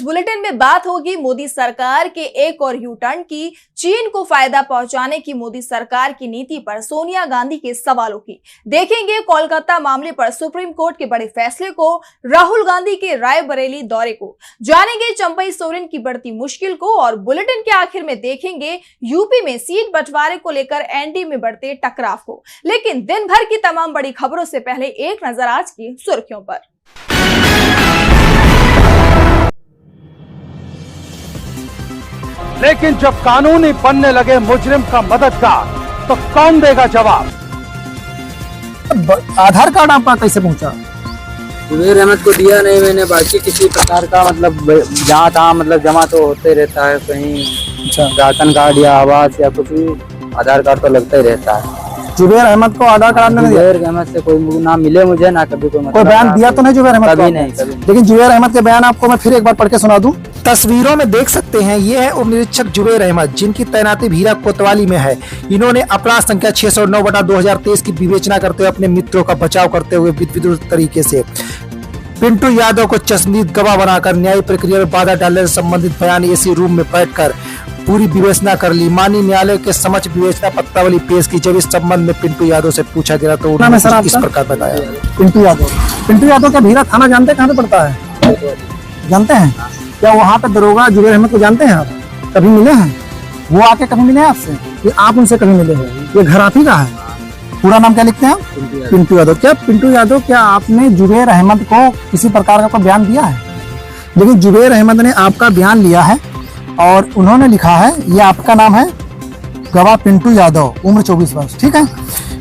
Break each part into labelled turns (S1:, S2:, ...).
S1: इस बुलेटिन में बात होगी मोदी सरकार के एक और यू टर्न की, चीन को फायदा पहुंचाने की मोदी सरकार की नीति पर सोनिया गांधी के सवालों की। देखेंगे कोलकाता मामले पर सुप्रीम कोर्ट के बड़े फैसले को, राहुल गांधी के रायबरेली दौरे को, जानेंगे चंपई सोरेन की बढ़ती मुश्किल को और बुलेटिन के आखिर में देखेंगे यूपी में सीट बंटवारे को लेकर एनडीए में बढ़ते टकराव को। लेकिन दिन भर की तमाम बड़ी खबरों से पहले एक नजर आज की सुर्खियों पर।
S2: लेकिन जब कानूनी बनने लगे मुजरिम का मददगार, तो कौन देगा जवाब?
S3: आधार कार्ड आपका कैसे पहुंचा?
S4: जुबेर अहमद को दिया नहीं मैंने, बाकी किसी प्रकार का मतलब जहाँ तहाँ मतलब जमा तो होते रहता है, कहीं राशन कार्ड या आवास या कुछ भी आधार कार्ड तो लगता ही रहता है।
S3: जुबेर अहमद को आधार कार्ड नहीं दिया?
S4: जुबेर अहमद से कोई ना मिले मुझे, ना कभी
S3: कोई बयान दिया तो नहीं जुबेर अहमद?
S4: कभी नहीं, कभी।
S3: लेकिन जुबेर अहमद के बयान आपको मैं फिर एक बार पढ़ के सुना दूं। तस्वीरों में देख सकते हैं, ये है उप निरीक्षक जुबेर अहमद, जिनकी तैनाती भीरा कोतवाली में है। इन्होंने अपराध संख्या 609/2023 की विवेचना करते हुए अपने मित्रों का बचाव करते हुए विद्युत तरीके से पिंटू यादव को चश्मदीद गवाह बनाकर न्यायिक प्रक्रिया में बाधा डालने से संबंधित बयान एसी रूम में बैठकर पूरी विवेचना कर ली। माननीय न्यायालय के समक्ष विवेचना पत्रावली पेश की। जब इस संबंध में पिंटू यादव से पूछा गया तो उन्होंने इस प्रकार बताया। पिंटू यादव का भीरा थाना जानते हैं कहाँ पे पड़ता है? जानते हैं क्या? वहाँ पे दरोगा जुबेर अहमद को जानते हैं आप? कभी मिले हैं? वो आके कभी मिले हैं आपसे? ये आप उनसे कभी मिले हैं? ये घर आप ही का है? पूरा नाम क्या लिखते हैं आप? पिंटू यादव। क्या पिंटू यादव, क्या आपने जुबेर अहमद को किसी प्रकार का कोई बयान दिया है? लेकिन जुबेर अहमद ने आपका बयान लिया है और उन्होंने लिखा है, ये आपका नाम है गवाह पिंटू यादव, उम्र 24 वर्ष, ठीक है।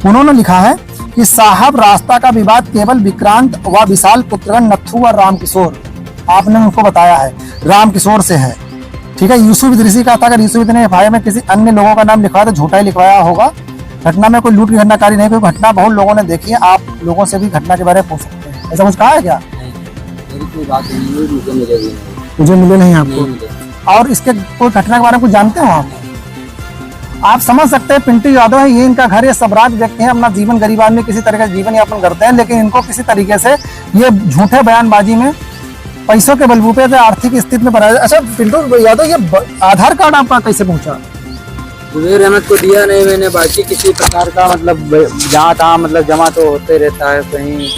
S3: उन्होंने लिखा है कि साहब रास्ता का विवाद केवल विक्रांत व विशाल पुत्रगण नथु और रामकिशोर, आपने उनको बताया है रामकिशोर से है, ठीक है। यूसुफ इदरीसी का था, अगर यूसुफ ने एफआईआर में किसी अन्य लोगों का नाम लिखवाया तो झूठा ही लिखवाया होगा। घटना में कोई लूट की घटनाकारी नहीं, कोई घटना बहुत लोगों ने देखी है। आप लोगों से भी घटना के बारे में पूछ सकते हैं। ऐसा कुछ कहा है क्या? मुझे मिले नहीं आपको। और इसके कोई घटना के बारे में कुछ जानते हो आप समझ सकते हैं पिंटू यादव है, ये इनका घर, ये सबराज व्यक्ति है, अपना जीवन गरीब आदमी किसी तरह का जीवन यापन करते हैं, लेकिन इनको किसी तरीके से ये झूठे बयानबाजी में पैसों के बलबूते से आर्थिक स्थिति में बनाया। अच्छा पिंटू यादव, ये आधार कार्ड आपका कैसे पहुंचा?
S4: जुबेर अहमद को दिया नहीं मैंने, बाकी किसी प्रकार का मतलब जहाँ तहाँ मतलब जमा तो होते रहता है, कहीं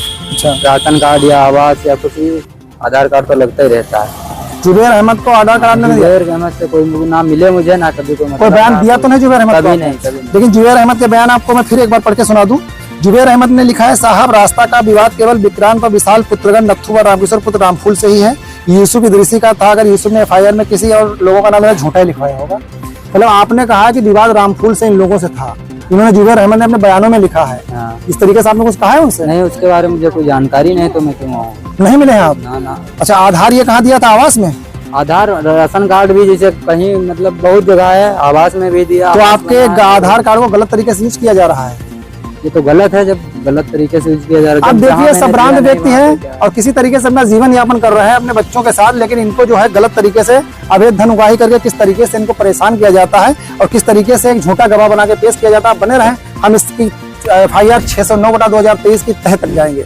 S4: राशन कार्ड या आवास या कुछ भी आधार कार्ड तो लगता ही रहता है। जुबेर अहमद को आधार कार्ड नहीं दिया? जुबेर अहमद से कोई ना मिले मुझे, ना कभी कोई
S3: बयान दिया तो नहीं जुबेर अहमद?
S4: कभी नहीं, कभी।
S3: लेकिन जुबेर अहमद के बयान आपको मैं फिर एक बार पढ़ के सुना दूं। जुबेर अहमद ने लिखा है, साहब रास्ता का विवाद केवल विक्रांत व विशाल पुत्रगण नथु व रामकिशोर पुत्र रामफूल से ही है। यूसुफ इदरीसी का था, अगर यूसुफ ने एफआईआर में किसी और लोगों का नाम झूठा ही लिखवाया होगा। मतलब आपने कहा कि विवाद रामफूल से इन लोगों से था, इन्होंने जुबेर अहमद ने अपने बयानों में लिखा है। इस तरीके से आपने कुछ कहा है उनसे?
S4: नहीं, उसके बारे में मुझे कोई जानकारी नहीं, तो मैं क्यों आऊँ?
S3: नहीं मिले हैं आप?
S4: ना।
S3: अच्छा, आधार ये कहाँ दिया था? आवास में?
S4: आधार राशन कार्ड भी जैसे कहीं मतलब बहुत जगह है, आवास में भी दिया।
S3: तो आपके आधार कार्ड को गलत तरीके से यूज किया जा रहा है।
S4: ये तो गलत है, जब गलत तरीके से यूज किया जा रहा है।
S3: अब देखिए, सबरांत व्यक्ति है और किसी तरीके से अपना जीवन यापन कर रहे हैं अपने बच्चों के साथ, लेकिन इनको जो है गलत तरीके से अवैध धन उगाही करके किस तरीके से इनको परेशान किया जाता है और किस तरीके से एक झूठा गवाह बना के पेश किया जाता है। बने रहें, हम इसकी एफआईआर 609/2023 की तह तक जाएंगे।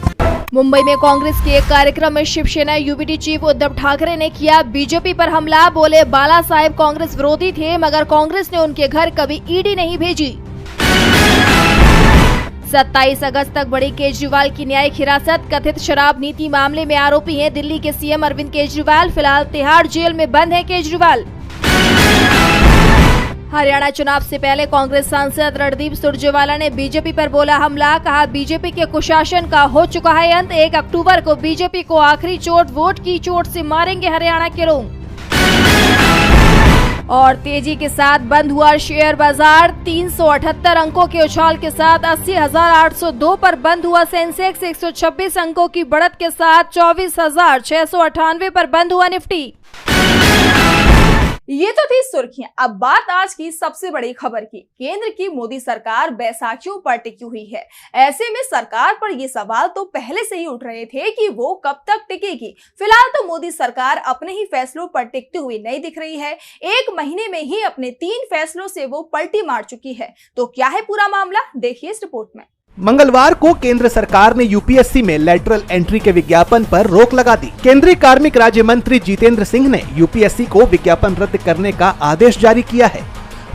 S1: मुंबई में कांग्रेस के एक कार्यक्रम में शिवसेना यूबीटी चीफ उद्धव ठाकरे ने किया बीजेपी पर हमला। बोले, बाला साहेब कांग्रेस विरोधी थे, मगर कांग्रेस ने उनके घर कभी ईडी नहीं भेजी। 27 अगस्त तक बढ़ी केजरीवाल की न्यायिक हिरासत। कथित शराब नीति मामले में आरोपी हैं दिल्ली के सीएम अरविंद केजरीवाल। फिलहाल तिहाड़ जेल में बंद है केजरीवाल। हरियाणा चुनाव से पहले कांग्रेस सांसद रणदीप सुरजेवाला ने बीजेपी पर बोला हमला। कहा, बीजेपी के कुशासन का हो चुका है अंत। 1 अक्टूबर को बीजेपी को आखिरी चोट, वोट की चोट से मारेंगे हरियाणा के लोग। और तेजी के साथ बंद हुआ शेयर बाजार। 378 अंकों के उछाल के साथ 80,802 पर बंद हुआ सेंसेक्स। 126 अंकों की बढ़त के साथ 24,698 पर बंद हुआ निफ्टी। ये तो थी सुर्खियां। अब बात आज की सबसे बड़ी खबर की। केंद्र की मोदी सरकार बैसाखियों पर टिकी हुई है। ऐसे में सरकार पर ये सवाल तो पहले से ही उठ रहे थे कि वो कब तक टिकेगी। फिलहाल तो मोदी सरकार अपने ही फैसलों पर टिकती हुई नहीं दिख रही है। 1 महीने में ही अपने 3 फैसलों से वो पलटी मार चुकी है। तो क्या है पूरा मामला, देखिए इस रिपोर्ट में।
S5: मंगलवार को केंद्र सरकार ने यूपीएससी में लेटरल एंट्री के विज्ञापन पर रोक लगा दी। केंद्रीय कार्मिक राज्य मंत्री जितेंद्र सिंह ने यूपीएससी को विज्ञापन रद्द करने का आदेश जारी किया है।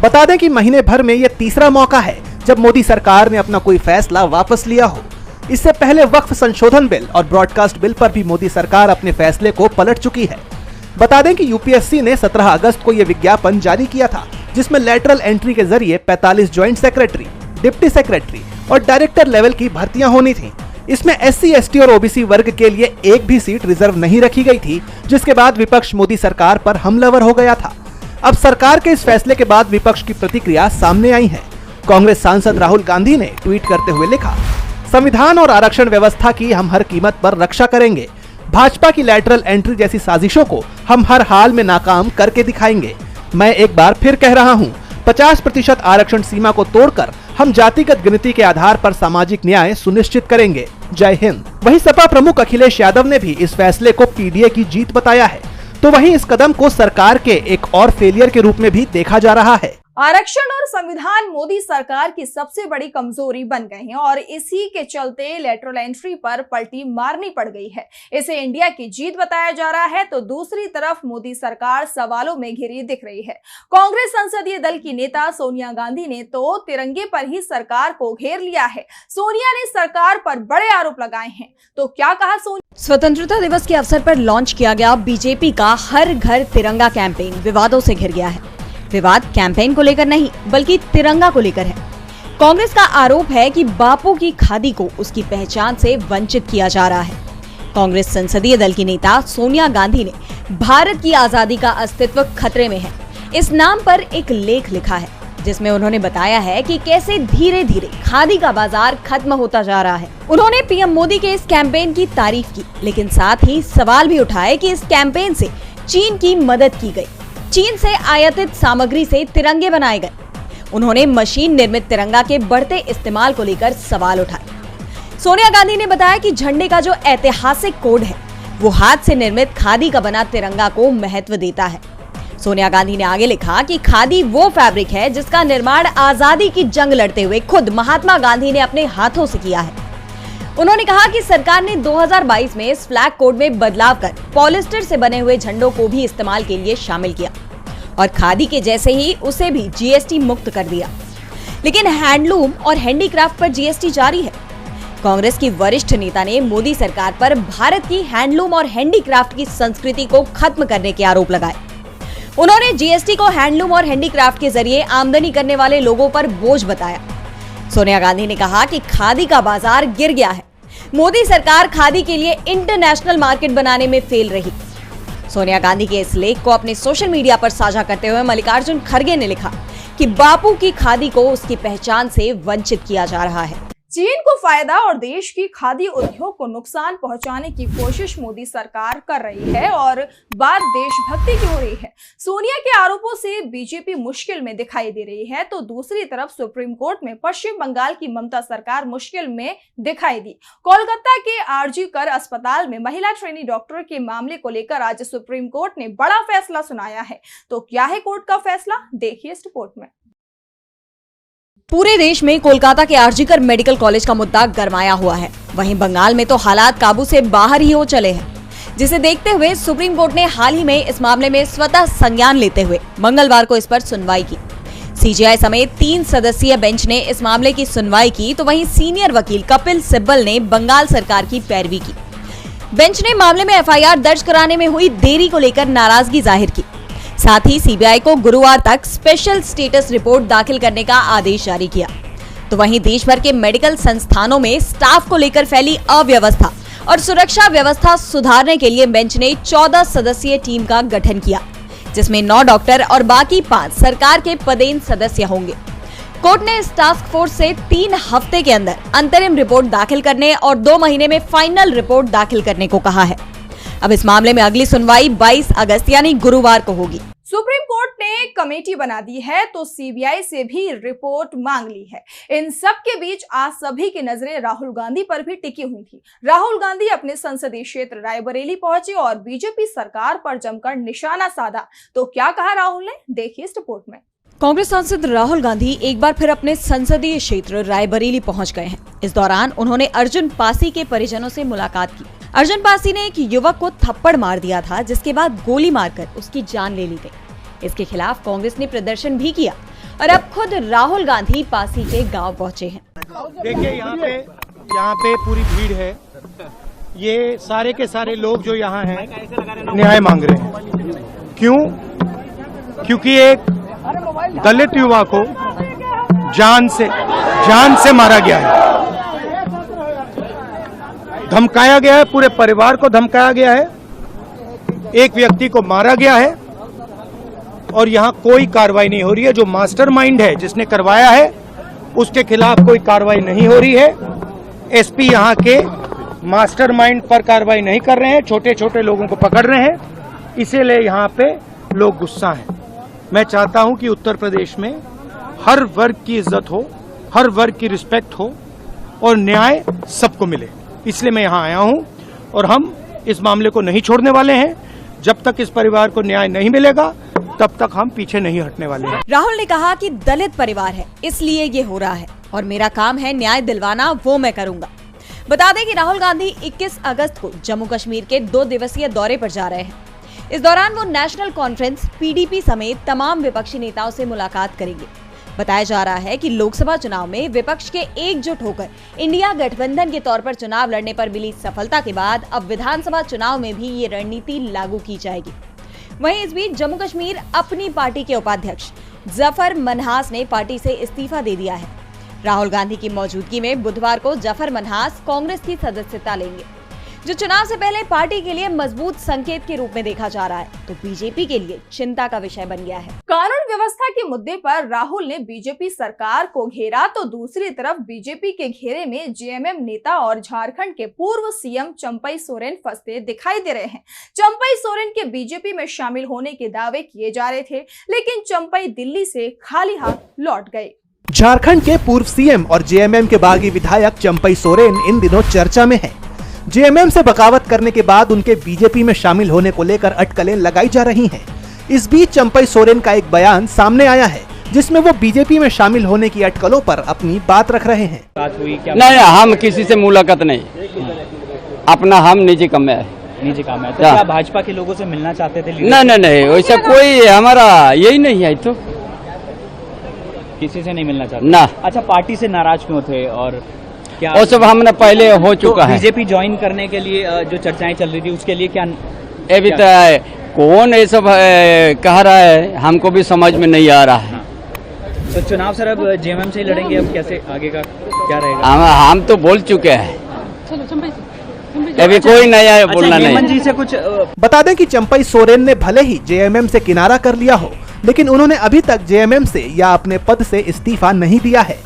S5: बता दें कि महीने भर में यह तीसरा मौका है जब मोदी सरकार ने अपना कोई फैसला वापस लिया हो। इससे पहले वक्फ संशोधन बिल और ब्रॉडकास्ट बिल पर भी मोदी सरकार अपने फैसले को पलट चुकी है। बता दें कि यूपीएससी ने 17 अगस्त को यह विज्ञापन जारी किया था, जिसमें लेटरल एंट्री के जरिए 45 ज्वाइंट सेक्रेटरी, डिप्टी सेक्रेटरी और डायरेक्टर लेवल की भर्तियां होनी थी। इसमें एससी, एसटी और ओबीसी वर्ग के लिए एक भी सीट रिजर्व नहीं रखी गई थी, जिसके बाद विपक्ष मोदी सरकार पर हमलावर हो गया था। अब सरकार के इस फैसले के बाद विपक्ष की प्रतिक्रिया सामने आई है। कांग्रेस सांसद राहुल गांधी ने ट्वीट करते हुए लिखा, संविधान और आरक्षण व्यवस्था की हम हर कीमत पर रक्षा करेंगे। भाजपा की लेटरल एंट्री जैसी साजिशों को हम हर हाल में नाकाम करके दिखाएंगे। मैं एक बार फिर कह रहा हूं, 50% आरक्षण सीमा को तोड़कर हम जातिगत गिनती के आधार पर सामाजिक न्याय सुनिश्चित करेंगे। जय हिंद। वहीं सपा प्रमुख अखिलेश यादव ने भी इस फैसले को पीडीए की जीत बताया है, तो वहीं इस कदम को सरकार के एक और फेलियर के रूप में भी देखा जा रहा है।
S1: आरक्षण और संविधान मोदी सरकार की सबसे बड़ी कमजोरी बन गए हैं और इसी के चलते लेटरल एंट्री पर पलटी मारनी पड़ गई है। इसे इंडिया की जीत बताया जा रहा है, तो दूसरी तरफ मोदी सरकार सवालों में घिरी दिख रही है। कांग्रेस संसदीय दल की नेता सोनिया गांधी ने तो तिरंगे पर ही सरकार को घेर लिया है। सोनिया ने सरकार पर बड़े आरोप लगाए हैं, तो क्या कहा सोनिया?
S6: स्वतंत्रता दिवस के अवसर पर लॉन्च किया गया बीजेपी का हर घर तिरंगा कैंपेन विवादों से घिर गया है। विवाद कैंपेन को लेकर नहीं, बल्कि तिरंगा को लेकर है। कांग्रेस का आरोप है कि बापू की खादी को उसकी पहचान से वंचित किया जा रहा है। कांग्रेस संसदीय दल की नेता सोनिया गांधी ने भारत की आजादी का अस्तित्व खतरे में है इस नाम पर एक लेख लिखा है, जिसमें उन्होंने बताया है कि कैसे धीरे धीरे खादी का बाजार खत्म होता जा रहा है। उन्होंने पीएम मोदी के इस कैंपेन की तारीफ की, लेकिन साथ ही सवाल भी उठाए कि इस कैंपेन से चीन की मदद की गई। चीन से आयातित सामग्री से तिरंगे बनाए गए। उन्होंने मशीन निर्मित तिरंगा के बढ़ते इस्तेमाल को लेकर सवाल उठाए। सोनिया गांधी ने बताया कि झंडे का जो ऐतिहासिक कोड है, वो हाथ से निर्मित खादी का बना तिरंगा को महत्व देता है। सोनिया गांधी ने आगे लिखा कि खादी वो फैब्रिक है जिसका निर्माण आजादी की जंग लड़ते हुए खुद महात्मा गांधी ने अपने हाथों से किया है। उन्होंने कहा कि सरकार ने 2022 में इस फ्लैग कोड में बदलाव कर पॉलिस्टर से बने हुए झंडों को भी इस्तेमाल के लिए शामिल किया और खादी के जैसे ही उसे भी जीएसटी मुक्त कर दिया। लेकिन हैंडलूम और हैंडीक्राफ्ट पर जीएसटी जारी है। कांग्रेस की वरिष्ठ नेता ने मोदी सरकार पर भारत की हैंडलूम और हैंडीक्राफ्ट की संस्कृति को खत्म करने के आरोप लगाए। उन्होंने जीएसटी को हैंडलूम और हैंडीक्राफ्ट के जरिए आमदनी करने वाले लोगों पर बोझ बताया। सोनिया गांधी ने कहा कि खादी का बाजार गिर गया है। मोदी सरकार खादी के लिए इंटरनेशनल मार्केट बनाने में फेल रही। सोनिया गांधी के इस लेख को अपने सोशल मीडिया पर साझा करते हुए मल्लिकार्जुन खड़गे ने लिखा कि बापू की खादी को उसकी पहचान से वंचित किया जा रहा है।
S1: चीन को फायदा और देश की खादी उद्योग को नुकसान पहुंचाने की कोशिश मोदी सरकार कर रही है और बात देशभक्ति की हो रही है। सोनिया के आरोपों से बीजेपी मुश्किल में दिखाई दे रही है, तो दूसरी तरफ सुप्रीम कोर्ट में पश्चिम बंगाल की ममता सरकार मुश्किल में दिखाई दी। कोलकाता के आरजी कर अस्पताल में महिला ट्रेनी डॉक्टर के मामले को लेकर आज सुप्रीम कोर्ट ने बड़ा फैसला सुनाया है। तो क्या है कोर्ट का फैसला, देखिए इस रिपोर्ट में।
S6: पूरे देश में कोलकाता के आरजी कर मेडिकल कॉलेज का मुद्दा गरमाया हुआ है। वहीं बंगाल में तो हालात काबू से बाहर ही हो चले हैं, जिसे देखते हुए सुप्रीम कोर्ट ने हाल ही में इस मामले में स्वतः संज्ञान लेते हुए मंगलवार को इस पर सुनवाई की। सीजेआई समेत 3 सदस्यीय बेंच ने इस मामले की सुनवाई की, तो वहीं सीनियर वकील कपिल सिब्बल ने बंगाल सरकार की पैरवी की। बेंच ने मामले में एफआईआर दर्ज कराने में हुई देरी को लेकर नाराजगी जाहिर की। साथ ही सीबीआई को गुरुवार तक स्पेशल स्टेटस रिपोर्ट दाखिल करने का आदेश जारी किया। तो वहीं देश भर के मेडिकल संस्थानों में स्टाफ को लेकर फैली अव्यवस्था और सुरक्षा व्यवस्था सुधारने के लिए बेंच ने 14 सदस्यीय टीम का गठन किया, जिसमें 9 डॉक्टर और बाकी 5 सरकार के पदेन सदस्य होंगे। कोर्ट ने इस टास्क फोर्स से 3 हफ्ते के अंदर अंतरिम रिपोर्ट दाखिल करने और 2 महीने में फाइनल रिपोर्ट दाखिल करने को कहा है। अब इस मामले में अगली सुनवाई 22 अगस्त यानी गुरुवार को होगी।
S1: सुप्रीम कोर्ट ने कमेटी बना दी है, तो सीबीआई से भी रिपोर्ट मांग ली है। इन सब के बीच आज सभी की नजरें राहुल गांधी पर भी टिकी हुई थी। राहुल गांधी अपने संसदीय क्षेत्र रायबरेली पहुंचे और बीजेपी सरकार पर जमकर निशाना साधा। तो क्या कहा राहुल ने, देखिए इस रिपोर्ट में।
S6: कांग्रेस सांसद राहुल गांधी एक बार फिर अपने संसदीय क्षेत्र रायबरेली पहुंच गए हैं। इस दौरान उन्होंने अर्जुन पासी के परिजनों से मुलाकात की। अर्जुन पासी ने एक युवक को थप्पड़ मार दिया था, जिसके बाद गोली मारकर उसकी जान ले ली गई। इसके खिलाफ कांग्रेस ने प्रदर्शन भी किया और अब खुद राहुल गांधी पासी के गांव पहुंचे हैं।
S7: देखिए यहाँ पे पूरी भीड़ है। ये सारे के सारे लोग जो यहाँ हैं न्याय मांग रहे हैं। क्यों? क्योंकि एक दलित युवा को जान से मारा गया है, धमकाया गया है, पूरे परिवार को धमकाया गया है, एक व्यक्ति को मारा गया है और यहाँ कोई कार्रवाई नहीं हो रही है। जो मास्टरमाइंड है, जिसने करवाया है, उसके खिलाफ कोई कार्रवाई नहीं हो रही है। एसपी यहाँ के मास्टरमाइंड पर कार्रवाई नहीं कर रहे हैं, छोटे छोटे लोगों को पकड़ रहे हैं, इसीलिए यहाँ पे लोग गुस्सा हैं। मैं चाहता हूं कि उत्तर प्रदेश में हर वर्ग की इज्जत हो, हर वर्ग की रिस्पेक्ट हो और न्याय सबको मिले, इसलिए मैं यहाँ आया हूं और हम इस मामले को नहीं छोड़ने वाले हैं। जब तक इस परिवार को न्याय नहीं मिलेगा तब तक हम पीछे नहीं हटने वाले हैं।
S6: राहुल ने कहा कि दलित परिवार है, इसलिए ये हो रहा है और मेरा काम है न्याय दिलवाना, वो मैं करूंगा। बता दें कि राहुल गांधी 21 अगस्त को जम्मू कश्मीर के 2 दिवसीय दौरे पर जा रहे हैं। इस दौरान वो नेशनल कॉन्फ्रेंस, पीडीपी समेत तमाम विपक्षी नेताओं से मुलाकात करेंगे। बताया जा रहा है कि लोकसभा चुनाव में विपक्ष के एकजुट होकर इंडिया गठबंधन के तौर पर चुनाव लड़ने पर मिली सफलता के बाद अब विधानसभा चुनाव में भी ये रणनीति लागू की जाएगी। वहीं इस बीच जम्मू कश्मीर अपनी पार्टी के उपाध्यक्ष जफर मनहास ने पार्टी से इस्तीफा दे दिया है। राहुल गांधी की मौजूदगी में बुधवार को जफर मनहास कांग्रेस की सदस्यता लेंगे, जो चुनाव से पहले पार्टी के लिए मजबूत संकेत के रूप में देखा जा रहा है, तो बीजेपी के लिए चिंता का विषय बन गया है।
S1: कानून व्यवस्था के मुद्दे पर राहुल ने बीजेपी सरकार को घेरा, तो दूसरी तरफ बीजेपी के घेरे में जेएमएम नेता और झारखंड के पूर्व सीएम चंपई सोरेन फंसते दिखाई दे रहे हैं। चंपई सोरेन के बीजेपी में शामिल होने के दावे किए जा रहे थे, लेकिन चंपई दिल्ली से खाली हाथ लौट गए।
S5: झारखंड के पूर्व सीएम और जेएमएम के बागी विधायक चंपई सोरेन इन दिनों चर्चा में है। जेएमएम से बगावत करने के बाद उनके बीजेपी में शामिल होने को लेकर अटकलें लगाई जा रही हैं। इस बीच चंपई सोरेन का एक बयान सामने आया है, जिसमें वो बीजेपी में शामिल होने की अटकलों पर अपनी बात रख रहे हैं।
S8: नहीं, हम किसी से मुलाकात नहीं, अपना हम निजी काम है।
S9: निजी काम है तो क्या भाजपा के लोगों से मिलना चाहते थे?
S8: नहीं, वैसा कोई हमारा यही नहीं है, तो
S9: किसी से नहीं मिलना चाहते
S8: ना।
S9: अच्छा, पार्टी से नाराज क्यों थे और क्या?
S8: वो सब हमने पहले हो चुका है।
S9: बीजेपी ज्वाइन करने के लिए जो चर्चाएं चल रही थी, उसके लिए क्या
S8: अभी तो कौन ये सब कह रहा है, हमको भी समझ में नहीं आ रहा है।
S9: तो चुनाव सर अब जेएमएम से लड़ेंगे, अब कैसे आगे का क्या रहेगा?
S8: हम तो बोल चुके हैं, अभी कोई नया बोलना नहीं।
S9: जी से कुछ
S5: बता दें कि चंपई सोरेन ने भले ही जेएमएम से किनारा कर लिया हो, लेकिन उन्होंने अभी तक जेएमएम से या अपने पद से इस्तीफा नहीं दिया है।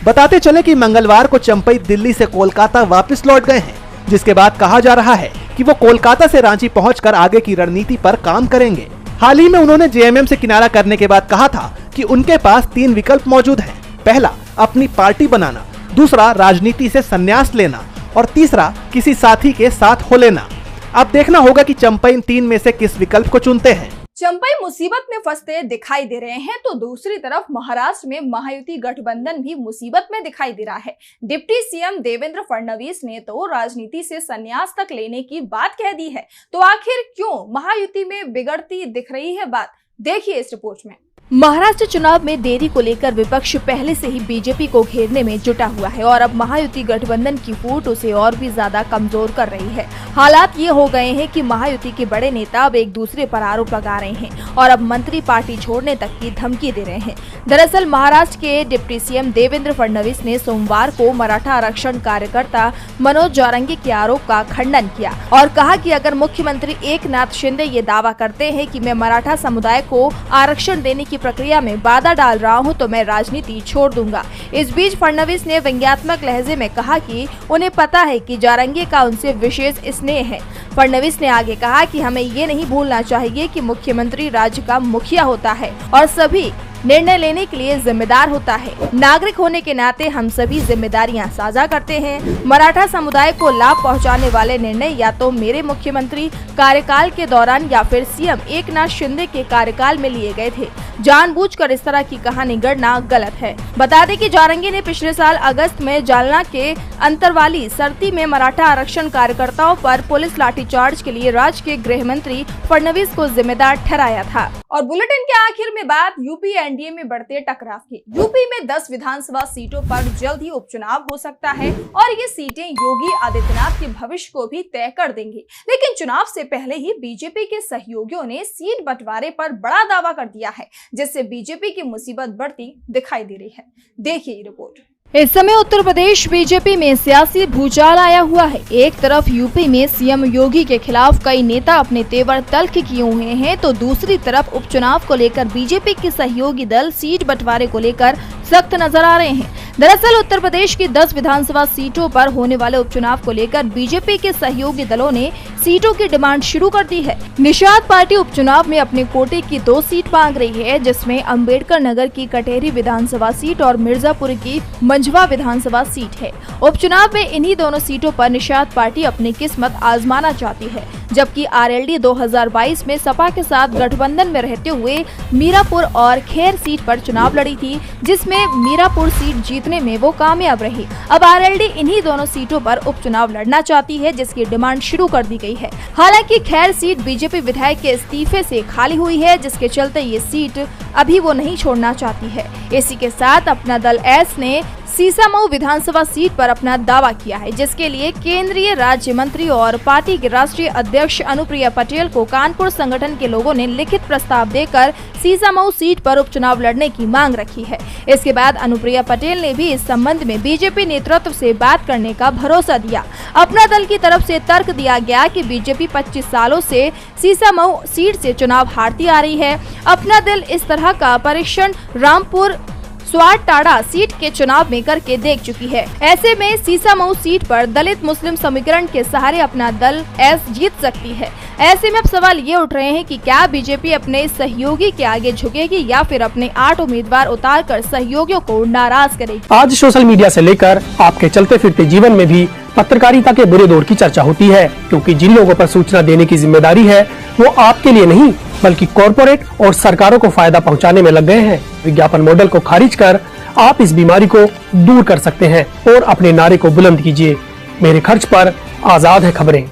S5: बताते चले कि मंगलवार को चंपई दिल्ली से कोलकाता वापस लौट गए हैं, जिसके बाद कहा जा रहा है कि वो कोलकाता से रांची पहुंचकर आगे की रणनीति पर काम करेंगे। हाल ही में उन्होंने जेएमएम से किनारा करने के बाद कहा था कि उनके पास 3 विकल्प मौजूद हैं। पहला, अपनी पार्टी बनाना, दूसरा, राजनीति से संन्यास लेना और तीसरा, किसी साथी के साथ हो लेना। अब देखना होगा कि चंपई इन 3 में से किस विकल्प को चुनते हैं।
S1: चंपई मुसीबत में फंसते दिखाई दे रहे हैं, तो दूसरी तरफ महाराष्ट्र में महायुति गठबंधन भी मुसीबत में दिखाई दे रहा है। डिप्टी सीएम देवेंद्र फडणवीस ने तो राजनीति से संन्यास तक लेने की बात कह दी है। तो आखिर क्यों महायुति में बिगड़ती दिख रही है बात, देखिए इस रिपोर्ट में। महाराष्ट्र चुनाव में देरी को लेकर विपक्ष पहले से ही बीजेपी को घेरने में जुटा हुआ है और अब महायुति गठबंधन की फूट उसे और भी ज्यादा कमजोर कर रही है। हालात ये हो गए हैं कि महायुति के बड़े नेता अब एक दूसरे पर आरोप लगा रहे हैं और अब मंत्री पार्टी छोड़ने तक की धमकी दे रहे हैं। दरअसल महाराष्ट्र के डिप्टी सीएम देवेंद्र फडणवीस ने सोमवार को मराठा आरक्षण कार्यकर्ता मनोज जौरंगी के आरोप का खंडन किया और कहा कि अगर मुख्यमंत्री एकनाथ शिंदे ये दावा करते हैं कि मैं मराठा समुदाय को आरक्षण देने की प्रक्रिया में बाधा डाल रहा हूं, तो मैं राजनीति छोड़ दूंगा। इस बीच फडणवीस ने व्यंग्यात्मक लहजे में कहा कि उन्हें पता है कि जौरंगी का उनसे विशेष स्नेह है। फडणवीस ने आगे कहा कि हमें ये नहीं भूलना चाहिए कि मुख्यमंत्री राज्य का मुखिया होता है और सभी निर्णय लेने के लिए जिम्मेदार होता है। नागरिक होने के नाते हम सभी जिम्मेदारियां साझा करते हैं। मराठा समुदाय को लाभ पहुंचाने वाले निर्णय या तो मेरे मुख्यमंत्री कार्यकाल के दौरान या फिर सीएम एकनाथ शिंदे के कार्यकाल में लिए गए थे। जानबूझकर इस तरह की कहानी गढ़ना गलत है। बता दें कि जारंगी ने पिछले साल अगस्त में जालना के अंतरवाली सरती में मराठा आरक्षण कार्यकर्ताओं पर पुलिस लाठीचार्ज के लिए राज्य के गृह मंत्री फडणवीस को जिम्मेदार ठहराया था। और बुलेटिन के आखिर में बात यूपी एनडीए में बढ़ते टकराव की। यूपी में 10 विधानसभा सीटों पर जल्द ही उपचुनाव हो सकता है और ये सीटें योगी आदित्यनाथ के भविष्य को भी तय कर देंगी। लेकिन चुनाव से पहले ही बीजेपी के सहयोगियों ने सीट बंटवारे पर बड़ा दावा कर दिया है, जिससे बीजेपी की मुसीबत बढ़ती दिखाई दे रही है। देखिए ये रिपोर्ट। इस समय उत्तर प्रदेश बीजेपी में सियासी भूचाल आया हुआ है। एक तरफ यूपी में सीएम योगी के खिलाफ कई नेता अपने तेवर तल्ख किए हुए हैं, तो दूसरी तरफ उपचुनाव को लेकर बीजेपी के सहयोगी दल सीट बंटवारे को लेकर सख्त नजर आ रहे हैं। दरअसल उत्तर प्रदेश की 10 विधानसभा सीटों पर होने वाले उपचुनाव को लेकर बीजेपी के सहयोगी दलों ने सीटों की डिमांड शुरू कर दी है। निषाद पार्टी उपचुनाव में अपने कोटे की 2 सीट मांग रही है, जिसमें अंबेडकर नगर की कटेरी विधानसभा सीट और मिर्जापुर की मंझवा विधानसभा सीट है। उपचुनाव में इन्हीं दोनों सीटों पर निषाद पार्टी अपनी किस्मत आजमाना चाहती है, जबकि आरएलडी 2022 में सपा के साथ गठबंधन में रहते हुए मीरापुर और खैर सीट पर चुनाव लड़ी थी, जिसमें मीरापुर सीट जीतने में वो कामयाब रही। अब आरएलडी इन्हीं दोनों सीटों पर उपचुनाव लड़ना चाहती है, जिसकी डिमांड शुरू कर दी गई है। हालांकि खैर सीट बीजेपी विधायक के इस्तीफे से खाली हुई है, जिसके चलते ये सीट अभी वो नहीं छोड़ना चाहती है। इसी के साथ अपना दल एस ने सीसामऊ विधानसभा सीट पर अपना दावा किया है, जिसके लिए केंद्रीय राज्य मंत्री और पार्टी के राष्ट्रीय अध्यक्ष अनुप्रिया पटेल को कानपुर संगठन के लोगों ने लिखित प्रस्ताव देकर सीसामऊ सीट पर उपचुनाव लड़ने की मांग रखी है। इसके बाद अनुप्रिया पटेल ने भी इस संबंध में बीजेपी नेतृत्व से बात करने का भरोसा दिया। अपना दल की तरफ से तर्क दिया गया कि बीजेपी 25 सालों से सीसामऊ सीट से चुनाव हारती आ रही है। अपना दल इस तरह का परीक्षण रामपुर स्वाटाड़ा सीट के चुनाव में करके देख चुकी है। ऐसे में सीसामऊ सीट पर दलित मुस्लिम समीकरण के सहारे अपना दल एस जीत सकती है। ऐसे में अब सवाल ये उठ रहे हैं कि क्या बीजेपी अपने सहयोगी के आगे झुकेगी या फिर अपने 8 उम्मीदवार उतारकर सहयोगियों को नाराज करेगी।
S10: आज सोशल मीडिया से लेकर आपके चलते फिरते जीवन में भी पत्रकारिता के बुरे दौर की चर्चा होती है, क्योंकि जिन लोगों पर सूचना देने की जिम्मेदारी है वो आपके लिए नहीं बल्कि कॉरपोरेट और सरकारों को फायदा पहुंचाने में लग गए हैं। विज्ञापन मॉडल को खारिज कर आप इस बीमारी को दूर कर सकते हैं और अपने नारे को बुलंद कीजिए। मेरे खर्च पर आजाद है खबरें।